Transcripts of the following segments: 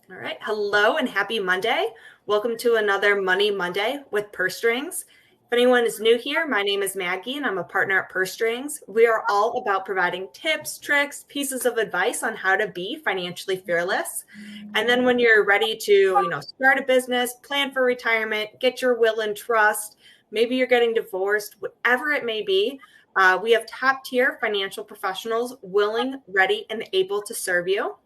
All right. Hello and happy Monday. Welcome to another Money Monday with Purse Strings. If anyone is new here, my name is Maggie and I'm a partner at Purse Strings. We are all about providing tips, tricks, pieces of advice on how to be financially fearless. And then when you're ready to, start a business, plan for retirement, get your will and trust, maybe you're getting divorced, whatever it may be, we have top tier financial professionals willing, ready, and able to serve you.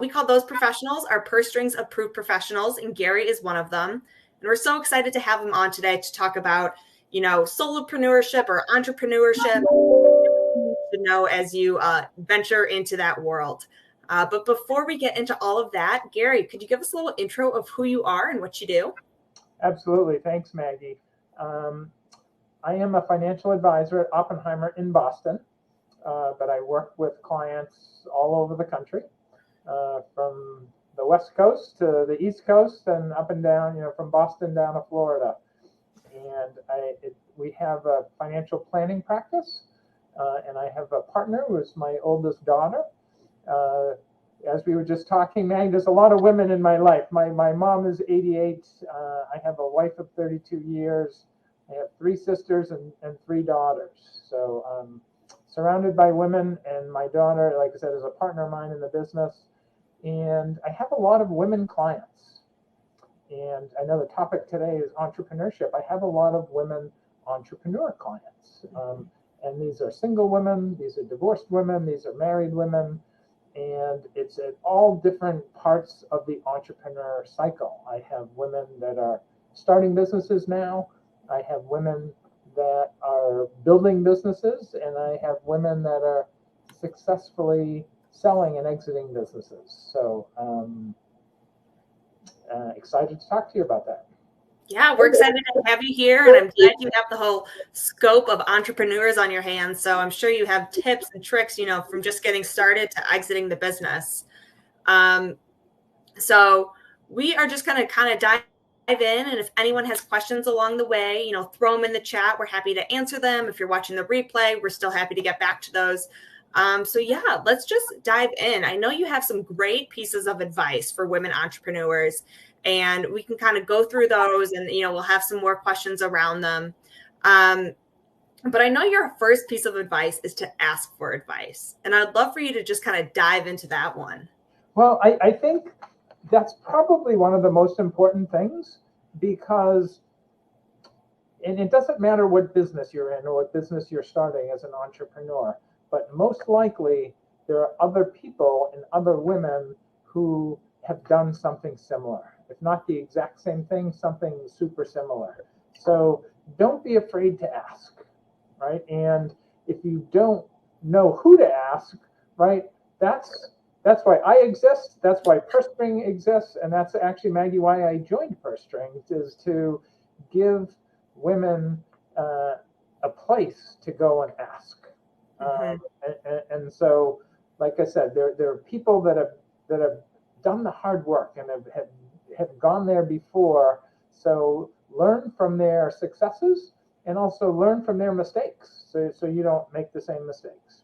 We call those professionals our Purse Strings approved professionals, and Gary is one of them. And we're so excited to have him on today to talk about, solopreneurship or entrepreneurship to know as you venture into that world. But before we get into all of that, Gary, could you give us a little intro of who you are and what you do? Absolutely. Thanks, Maggie. I am a financial advisor at Oppenheimer in Boston, but I work with clients all over the country, from the West Coast to the East Coast and up and down, from Boston down to Florida. And we have a financial planning practice, and I have a partner who is my oldest daughter. As we were just talking, Mag, there's a lot of women in my life. My mom is 88. I have a wife of 32 years. I have 3 sisters and 3 daughters. So I'm surrounded by women, and my daughter, like I said, is a partner of mine in the business. And I have a lot of women clients. And I know the topic today is entrepreneurship. I have a lot of women entrepreneur clients. And these are single women, these are divorced women, these are married women. And it's at all different parts of the entrepreneur cycle. I have women that are starting businesses now. I have women that are building businesses, and I have women that are successfully selling and exiting businesses. So excited to talk to you about that. Yeah, we're excited to have you here, and I'm glad you have the whole scope of entrepreneurs on your hands. So I'm sure you have tips and tricks, from just getting started to exiting the business. So we are just going to kind of dive in, and if anyone has questions along the way, throw them in the chat. We're happy to answer them. If you're watching the replay, we're still happy to get back to those. So yeah, let's just dive in. I know you have some great pieces of advice for women entrepreneurs, and we can kind of go through those, and we'll have some more questions around them. But I know your first piece of advice is to ask for advice, and I'd love for you to just kind of dive into that one. Well, I think that's probably one of the most important things, because, and it doesn't matter what business you're in or what business you're starting as an entrepreneur, but most likely there are other people and other women who have done something similar. If not the exact same thing, something super similar. So don't be afraid to ask, right? And if you don't know who to ask, right, that's why I exist. That's why Purse String exists. And that's actually, Maggie, why I joined Purse Strings, is to give women a place to go and ask. And so, like I said, there are people that have done the hard work and have gone there before. So learn from their successes and also learn from their mistakes, so you don't make the same mistakes.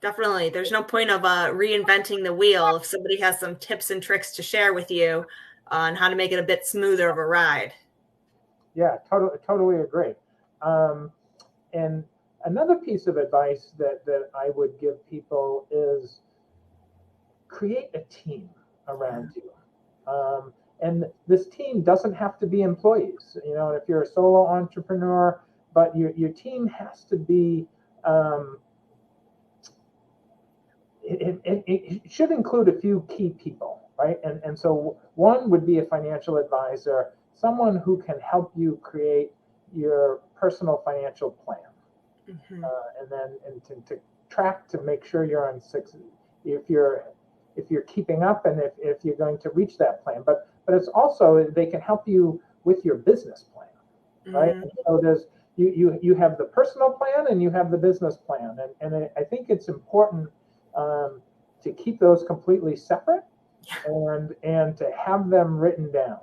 Definitely. There's no point of reinventing the wheel if somebody has some tips and tricks to share with you on how to make it a bit smoother of a ride. Yeah, totally agree. And another piece of advice that I would give people is create a team around you. And this team doesn't have to be employees. If you're a solo entrepreneur, but your team has to be, it should include a few key people, right? And so one would be a financial advisor, someone who can help you create your personal financial plan. And then to track, to make sure you're on six, if you're keeping up, and if you're going to reach that plan. But it's also, they can help you with your business plan, right? And so there's you have the personal plan and you have the business plan, and I think it's important to keep those completely separate, and to have them written down,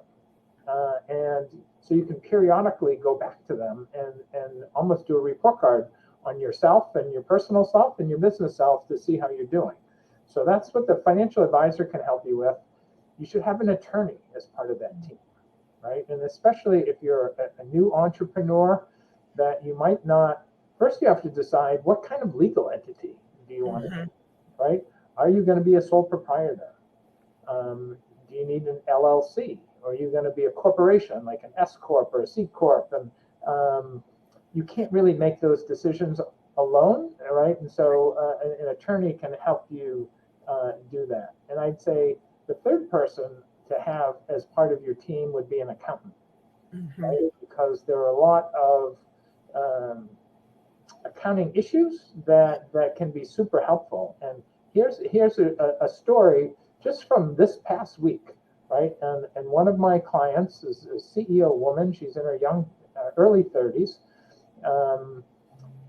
and so you can periodically go back to them and almost do a report card on yourself and your personal self and your business self to see how you're doing. So that's what the financial advisor can help you with. You should have an attorney as part of that team, right? And especially if you're a new entrepreneur that you might not, first you have to decide what kind of legal entity do you want to be, right? Are you going to be a sole proprietor? Do you need an LLC? Or are you going to be a corporation like an S Corp or a C Corp? And you can't really make those decisions alone, right? And so an attorney can help you do that. And I'd say the third person to have as part of your team would be an accountant, right? Because there are a lot of accounting issues that can be super helpful. And here's a story just from this past week, right? And one of my clients is a CEO woman. She's in her early 30s.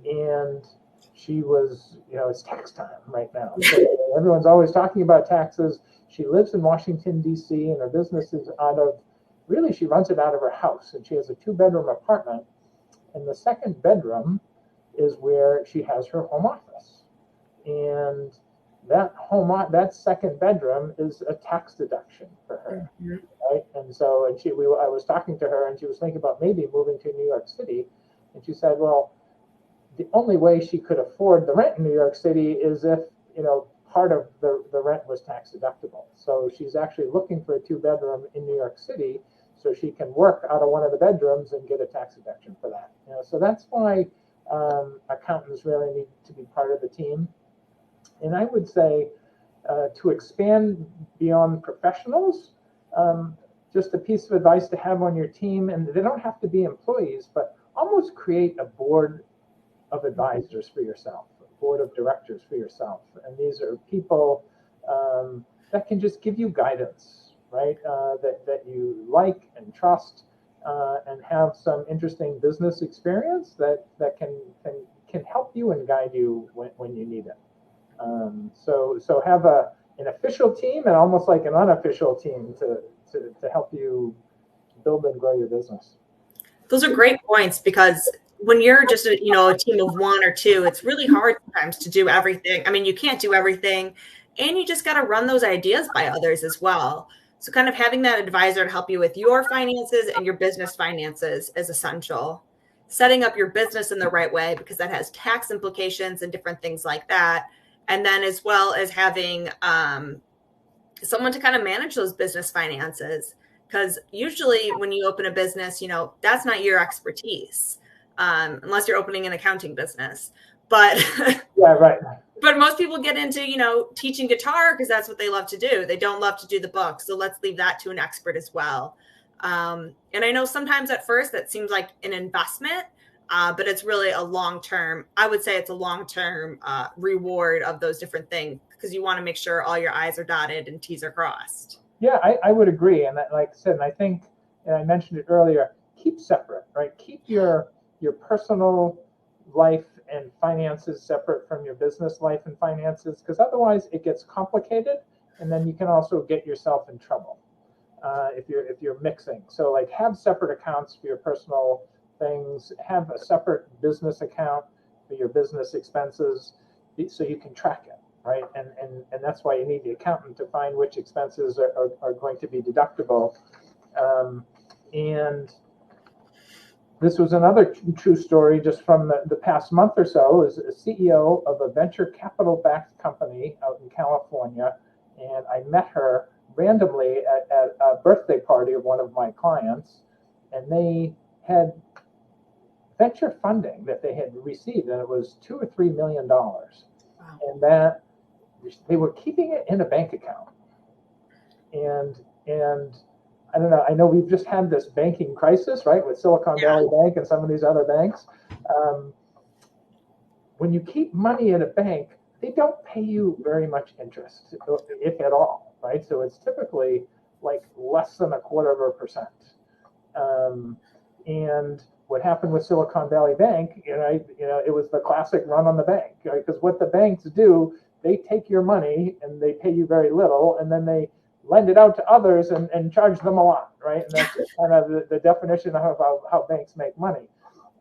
And she was, it's tax time right now. So everyone's always talking about taxes. She lives in Washington, D.C., and her business is she runs it out of her house. And she has a 2-bedroom apartment. And the second bedroom is where she has her home office. And that second bedroom is a tax deduction for her, right? And so, I was talking to her, and she was thinking about maybe moving to New York City. And she said, well, the only way she could afford the rent in New York City is if, part of the rent was tax deductible. So she's actually looking for a 2-bedroom in New York City so she can work out of one of the bedrooms and get a tax deduction for that. So that's why accountants really need to be part of the team. And I would say to expand beyond professionals, just a piece of advice to have on your team, and they don't have to be employees, but almost create a board of advisors for yourself, a board of directors for yourself. And these are people that can just give you guidance, right? That you like and trust, and have some interesting business experience that can help you and guide you when you need it. So have an official team and almost like an unofficial team to help you build and grow your business. Those are great points, because when you're just a team of 1 or 2, it's really hard sometimes to do everything. I mean, you can't do everything, and you just got to run those ideas by others as well. So kind of having that advisor to help you with your finances and your business finances is essential. Setting up your business in the right way, because that has tax implications and different things like that. And then as well as having someone to kind of manage those business finances. Because usually when you open a business, that's not your expertise, unless you're opening an accounting business. But yeah, right. But most people get into, teaching guitar because that's what they love to do. They don't love to do the book. So let's leave that to an expert as well. And I know sometimes at first that seems like an investment, but it's really a long-term, I would say it's a long-term reward of those different things, because you want to make sure all your I's are dotted and T's are crossed. Yeah, I would agree. And that, like I said, and I think, and I mentioned it earlier, keep separate, right? Keep your personal life and finances separate from your business life and finances, because otherwise it gets complicated, and then you can also get yourself in trouble if you're mixing. So like, have separate accounts for your personal things, have a separate business account for your business expenses, so you can track it, right? And that's why you need the accountant to find which expenses are going to be deductible. And this was another true story just from the past month or so. Is a CEO of a venture capital backed company out in California, and I met her randomly at a birthday party of one of my clients, and they had venture funding that they had received, and it was $2 or $3 million, wow. And that they were keeping it in a bank account. And I don't know, I know we've just had this banking crisis, right, with Silicon Valley Bank and some of these other banks. When you keep money in a bank, they don't pay you very much interest, if at all, right? So it's typically like less than 0.25%. And what happened with Silicon Valley Bank, it was the classic run on the bank, right? Because what the banks do, they take your money and they pay you very little, and then they lend it out to others and charge them a lot, right? And that's kind of the definition of how banks make money.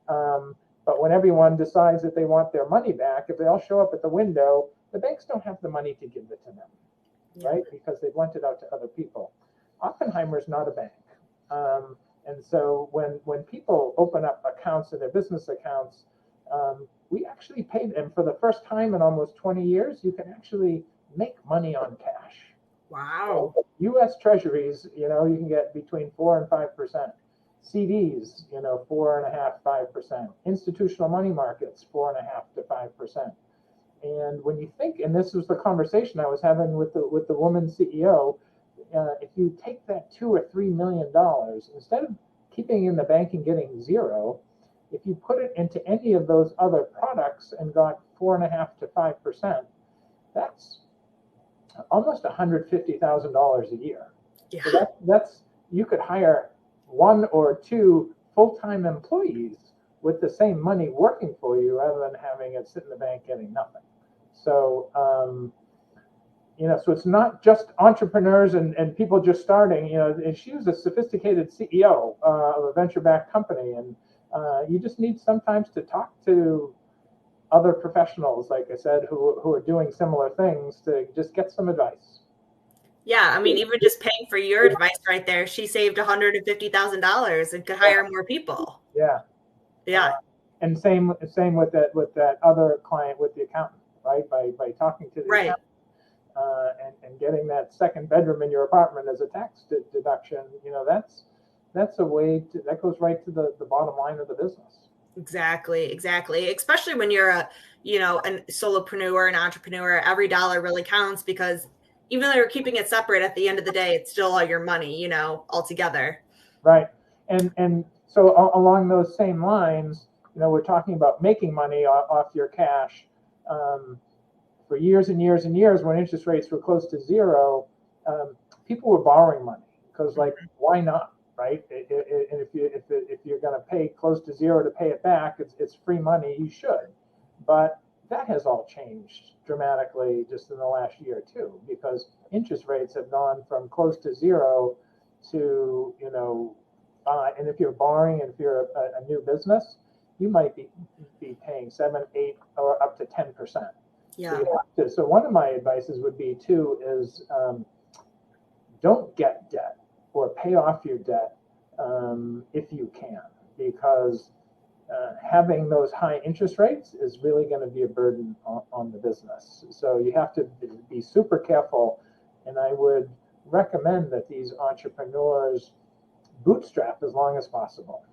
But when everyone decides that they want their money back, if they all show up at the window, the banks don't have the money to give it to them, right? Because they've lent it out to other people. Oppenheimer is not a bank. And so when people open up accounts in their business accounts, we actually pay them for the first time in almost 20 years. You can actually make money on cash. Wow. So U.S. Treasuries, you can get between 4 and 5%. CDs, 4.5%, 5%. Institutional money markets, 4.5% to 5%. And when you think, and this was the conversation I was having with the woman CEO, if you take that $2 or $3 million, instead of keeping in the bank and getting zero, if you put it into any of those other products and got 4.5% to 5%, that's almost $150,000 a year. Yeah. So that's you could hire 1 or 2 full-time employees with the same money working for you rather than having it sit in the bank getting nothing. So so it's not just entrepreneurs and people just starting. And she was a sophisticated CEO of a venture-backed company, and you just need sometimes to talk to other professionals, like I said, who are doing similar things to just get some advice. Yeah, I mean, even just paying for your advice right there, she saved $150,000 and could hire more people. Yeah. Yeah. And same with that other client with the accountant, right? By talking to the accountant, and getting that second bedroom in your apartment as a tax deduction, that's a way that goes right to the bottom line of the business. Exactly. Especially when you're a solopreneur, an entrepreneur, every dollar really counts, because even though you're keeping it separate, at the end of the day, it's still all your money, all together. Right. And so along those same lines, we're talking about making money off your cash. For years and years and years, when interest rates were close to zero, people were borrowing money because, why not, right? And if you're going to pay close to zero to pay it back, it's free money. You should, but that has all changed dramatically just in the last year or two, because interest rates have gone from close to zero to and if you're borrowing, and if you're a new business, you might be paying 7, 8, or up to 10%. Yeah. So one of my advices would be too is don't get debt or pay off your debt if you can, because having those high interest rates is really going to be a burden on the business. So you have to be super careful, and I would recommend that these entrepreneurs bootstrap as long as possible,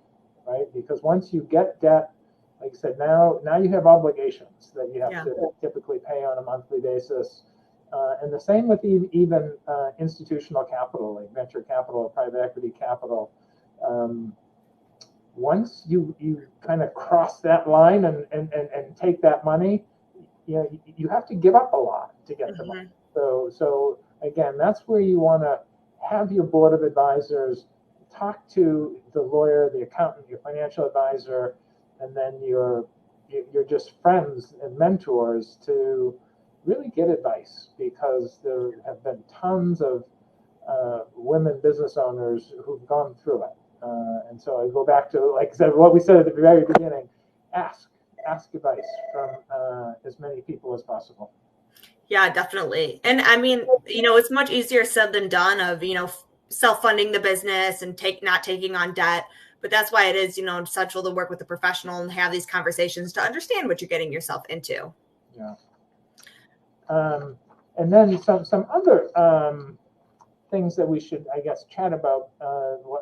right? Because once you get debt, like I said, now you have obligations that you have to typically pay on a monthly basis. And the same with even institutional capital, like venture capital or private equity capital. Once you kind of cross that line and take that money, you have to give up a lot to get the money. So again, that's where you want to have your board of advisors, talk to the lawyer, the accountant, your financial advisor, and then you're just friends and mentors to really get advice, because there have been tons of women business owners who've gone through it. And so I go back to, like I said, what we said at the very beginning: ask advice from as many people as possible. Yeah, definitely. And I mean, it's much easier said than done of, self-funding the business and not taking on debt. But that's why it is, essential to work with a professional and have these conversations to understand what you're getting yourself into. Yeah. And then some other things that we should, I guess, chat about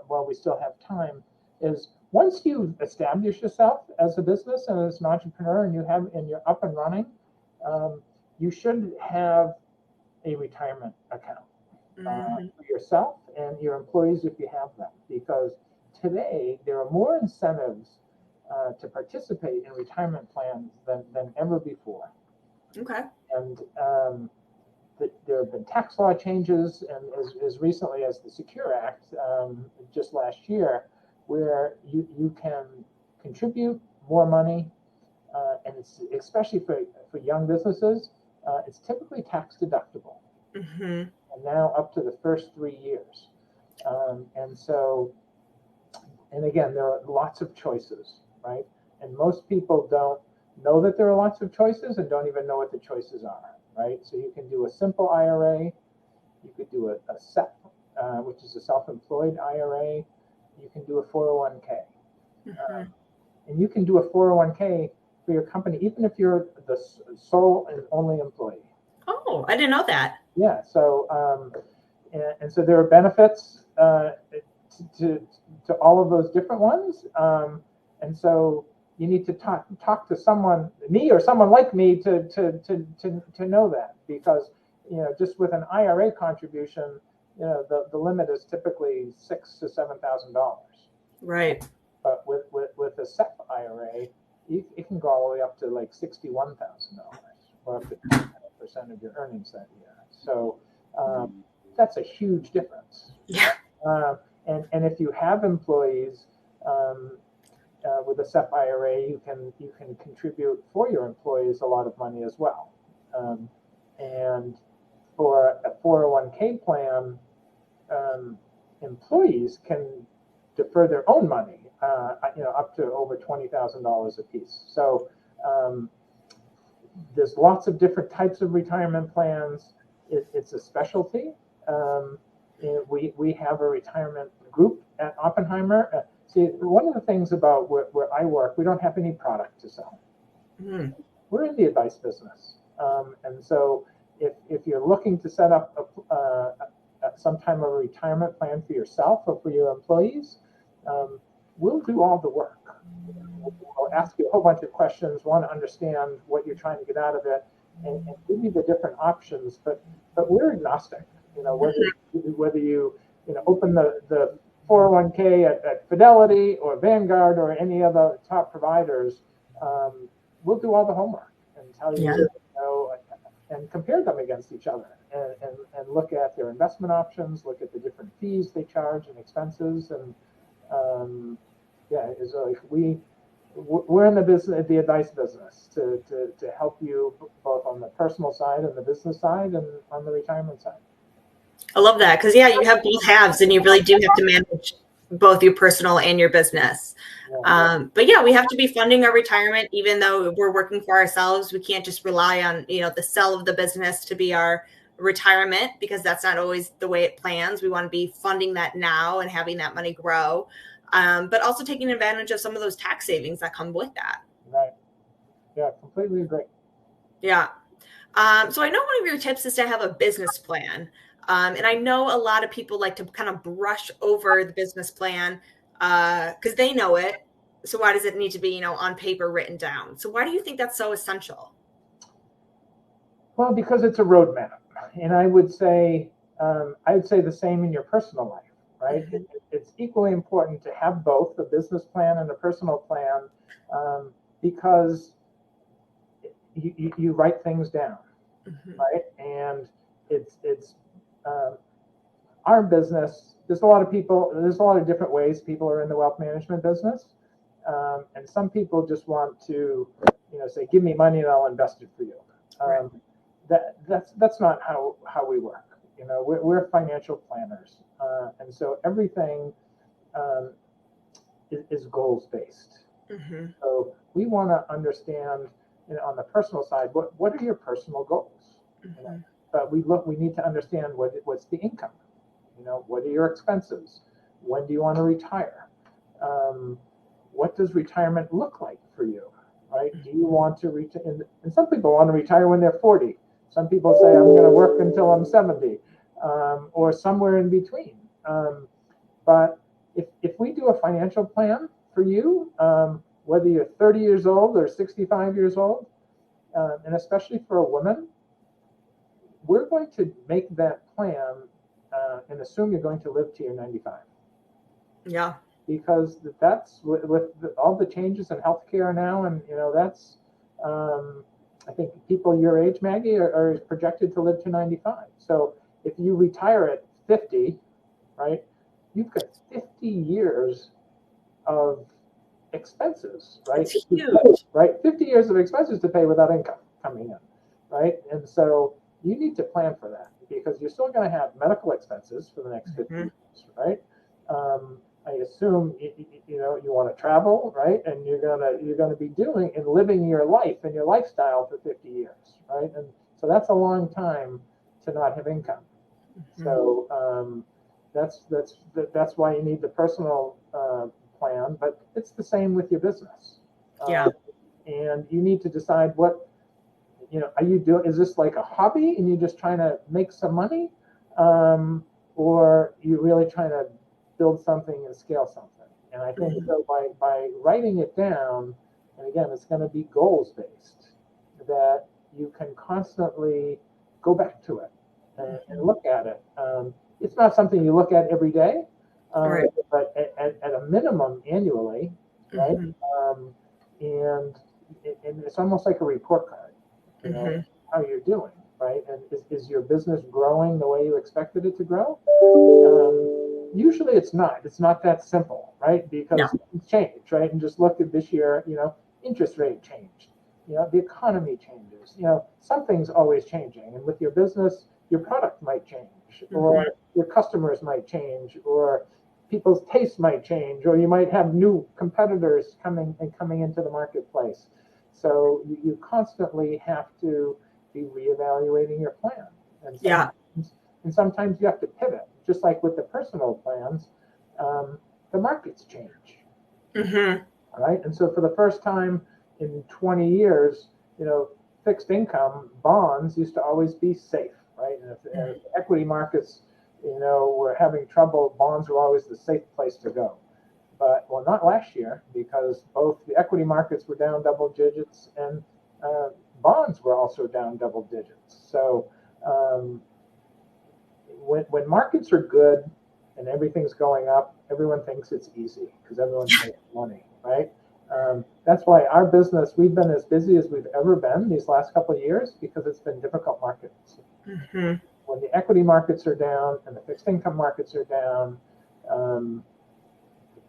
while we still have time is, once you establish yourself as a business and as an entrepreneur, and you're up and running, you should have a retirement account for yourself and your employees if you have them, because today there are more incentives to participate in retirement plans than ever before. Okay. And there have been tax law changes, and as recently as the Secure Act just last year, where you can contribute more money, and it's especially for young businesses, it's typically tax deductible, and now up to the first 3 years. And again, there are lots of choices, right? And most people don't know that there are lots of choices and don't even know what the choices are, right? So you can do a simple IRA, you could do a SEP, which is a self-employed IRA, you can do a 401k. And you can do a 401k for your company, even if you're the sole and only employee. Oh, I didn't know that. Yeah, so and so there are benefits to all of those different ones, and so you need to talk to someone, me or someone like me, to know that, because just with an IRA contribution, the limit is typically $6,000 to $7,000. Right. But with a SEP IRA, it can go all the way up to like $61,000, or up to 20% of your earnings that year. So that's a huge difference. Yeah. And if you have employees with a SEP IRA, you can contribute for your employees a lot of money as well. And for a 401k plan, employees can defer their own money, up to over $20,000 a piece. So there's lots of different types of retirement plans. It's a specialty. We have a retirement group at Oppenheimer. See, one of the things about where I work, we don't have any product to sell. We're in the advice business. And so if you're looking to set up some type of retirement plan for yourself or for your employees, we'll do all the work. We'll ask you a whole bunch of questions, want to understand what you're trying to get out of it, and give you the different options. But we're agnostic. Whether you open the 401k at Fidelity or Vanguard or any other top providers, we'll do all the homework and tell you, and compare them against each other, and look at their investment options, look at the different fees they charge and expenses, and we're in the business, the advice business, to help you both on the personal side and the business side and on the retirement side. I love that, because you have both halves, and you really do have to manage both your personal and your business. But we have to be funding our retirement, even though we're working for ourselves. We can't just rely on the sell of the business to be our retirement, because that's not always the way it plans. We want to be funding that now and having that money grow, but also taking advantage of some of those tax savings that come with that. Right. Yeah, completely agree. Yeah. So I know one of your tips is to have a business plan. And I know a lot of people like to kind of brush over the business plan because they know it. So why does it need to be, on paper written down? So why do you think that's so essential? Well, because it's a roadmap. And I would say the same in your personal life, right? It's equally important to have both a business plan and a personal plan, because you write things down, right? And it's our business. There's a lot of different ways people are in the wealth management business, and some people just want to, say, give me money and I'll invest it for you. That's not how we work. We're financial planners, and so everything is goals based. So we want to understand, on the personal side, what are your personal goals? But we need to understand what's the income. What are your expenses? When do you want to retire? What does retirement look like for you? Right? Do you want to retire? And some people want to retire when they're 40. Some people say, I'm going to work until I'm 70, or somewhere in between. But if we do a financial plan for you, whether you're 30 years old or 65 years old, and especially for a woman, we're going to make that plan and assume you're going to live to your 95. Yeah. Because that's with all the changes in healthcare now, and that's I think people your age, Maggie, are projected to live to 95. So if you retire at 50, right, you've got 50 years of expenses, right? It's huge. Right, 50 years of expenses to pay without income coming in, right? And so you need to plan for that, because you're still going to have medical expenses for the next 50 years, right? I assume you want to travel, right? And you're gonna be doing and living your life and your lifestyle for 50 years, right? And So that's a long time to not have income. Mm-hmm. So that's why you need the personal plan, but it's the same with your business. Yeah. And you need to decide what, are you doing, is this like a hobby and you're just trying to make some money? Or you're really trying to build something and scale something? And I think so by writing it down, and again, it's going to be goals based, that you can constantly go back to it and look at it. It's not something you look at every day, Right. but at a minimum annually, right? And it's almost like a report card, how you're doing, right? And is your business growing the way you expected it to grow? Usually it's not. It's not that simple, right? Because things change, right? And just look at this year, interest rate changed. The economy changes. Something's always changing. And with your business, your product might change, or your customers might change, or people's tastes might change, or you might have new competitors coming into the marketplace. So you constantly have to be reevaluating your plan. And sometimes you have to pivot, just like with the personal plans. The markets change. All right. And so for the first time in 20 years, fixed income bonds used to always be safe, right? And if equity markets, were having trouble, bonds were always the safe place to go. But, well, not last year, because both the equity markets were down double digits and bonds were also down double digits. So when markets are good and everything's going up, everyone thinks it's easy because everyone's making money, right? That's why our business, we've been as busy as we've ever been these last couple of years because it's been difficult markets. When the equity markets are down and the fixed income markets are down,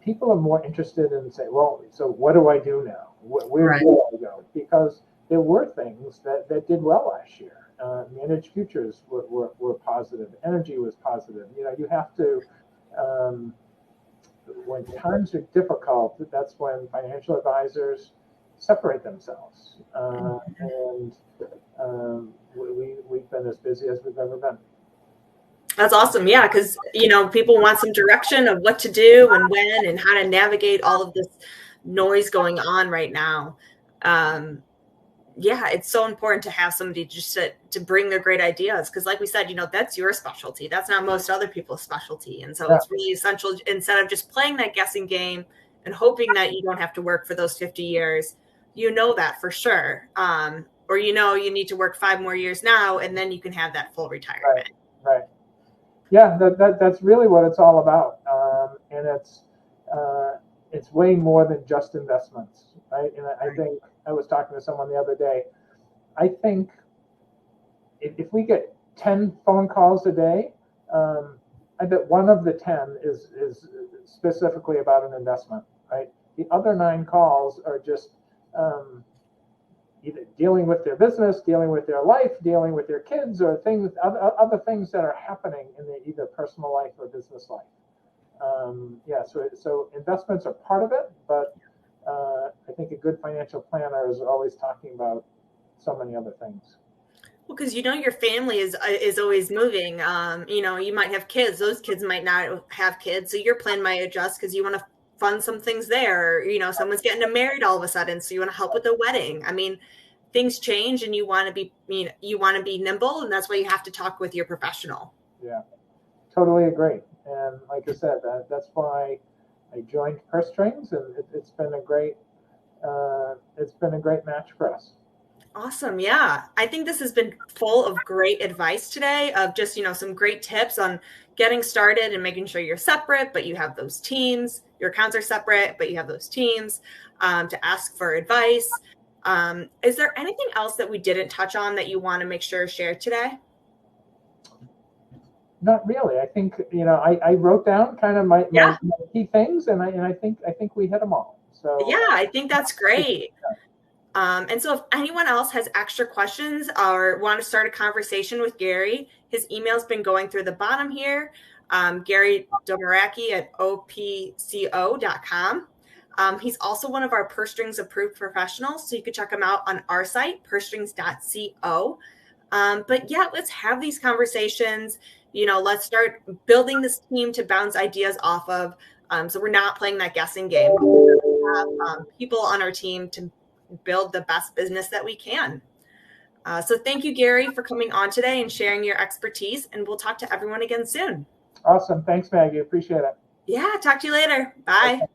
people are more interested in saying, well, so what do I do now? Where do I go? Because there were things that did well last year. Managed futures were positive. Energy was positive. You have to, when times are difficult, that's when financial advisors separate themselves. And we've been as busy as we've ever been. That's awesome. Yeah. Because, people want some direction of what to do and when and how to navigate all of this noise going on right now. It's so important to have somebody just to bring their great ideas. Because like we said, that's your specialty. That's not most other people's specialty. And so it's really essential, instead of just playing that guessing game and hoping that you don't have to work for those 50 years, that for sure. Or, you need to work 5 more years now, and then you can have that full retirement. Right. Yeah, that's really what it's all about. And it's way more than just investments, right? And I think I was talking to someone the other day. I think if we get 10 phone calls a day, I bet one of the 10 is specifically about an investment, right? The other 9 calls are just either dealing with their business, dealing with their life, dealing with their kids, or other things that are happening in their either personal life or business life. So investments are part of it, but I think a good financial planner is always talking about so many other things. Well, because your family is always moving. You might have kids; those kids might not have kids, so your plan might adjust because you want to fund some things there. Someone's getting married all of a sudden, so you want to help with the wedding. I mean, things change, and you want to be nimble, and that's why you have to talk with your professional. Yeah, totally agree. And like I said, that's why I joined Purse Strings, and it's been a great match for us. Awesome. Yeah. I think this has been full of great advice today of just, some great tips on getting started and making sure you're separate, but you have those teams. Your accounts are separate, but you have those teams to ask for advice. Is there anything else that we didn't touch on that you want to make sure shared today? Not really. I think, I wrote down kind of my key things, and I think we hit them all. So yeah, I think that's great. And so if anyone else has extra questions or want to start a conversation with Gary, his email's been going through the bottom here, Gary Domoracki at opco.com. He's also one of our Purse Strings approved professionals, so you can check him out on our site, pursestrings.co. But yeah, let's have these conversations. Let's start building this team to bounce ideas off of. So we're not playing that guessing game. We have people on our team to build the best business that we can. So thank you, Gary, for coming on today and sharing your expertise. And we'll talk to everyone again soon. Awesome. Thanks, Maggie. Appreciate it. Yeah, talk to you later. Bye. Okay.